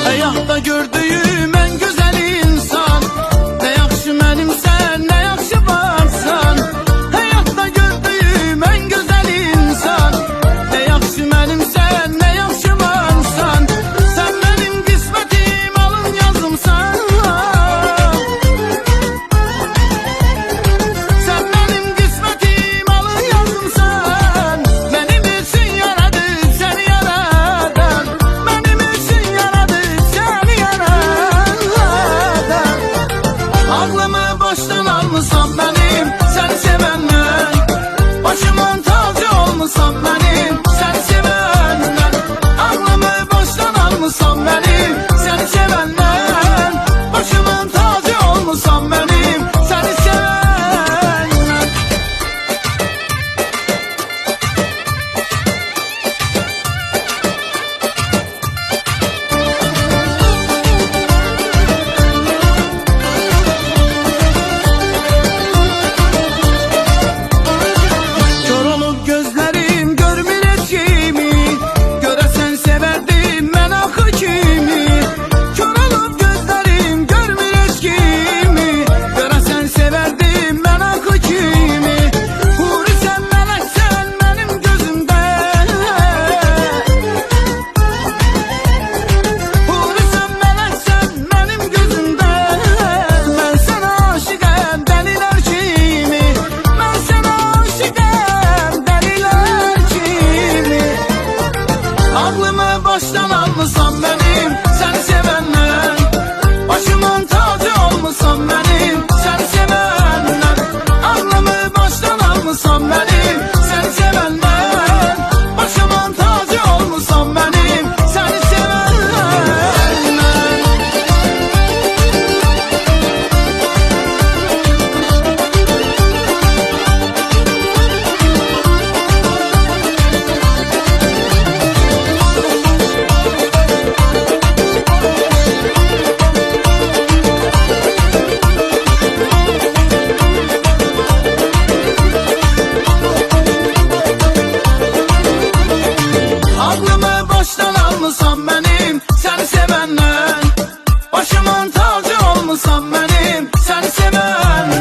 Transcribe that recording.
Həyatda gördüyüm en güzel insan, ne yaxşı mənimsən, ne yaxşı varsan. Həyatda gördüyüm en güzel insan, ne yaxşı mənimsən, ne yaxşı varsan. Sen benim qismətim, alın yazımsan. Sen benim qismətim, alın yazımsan. Benim için yaradıp seni yaradan, benim için yaradıp seni yaradan. Ağlımı baştan almışam benim, seni sevenden. Başımın tacı olmuşam benim, seni sevenden. Ağlımı baştan almışam benim, seni sevenden. Başımın tacı olmuşam benim, seni sevenden. Kör olup gözlerim görmür heç kimi, görəsən severdim mən axı kimi. Kör olup gözlerim görmür heç kimi, görəsən severdim mən axı kimi. Hurisən mələksən mənim gözümdə, hurisən mələksən mənim gözümdə. Mən sənə aşiqəm dəlilər kimi, mən sənə aşiqəm dəlilər kimi. Ağlımı baştan almışam benim, seni sevenden. Başımın tacı olmuşam benim, seni sevenden. Ağlımı baştan almışam benim, seni sevenden. Başımın tacı olmuşam benim, seni sevenden. Ağlımı baştan almışam benim, seni sevenden. Başımın tacı olmuşam benim, seni sevenden.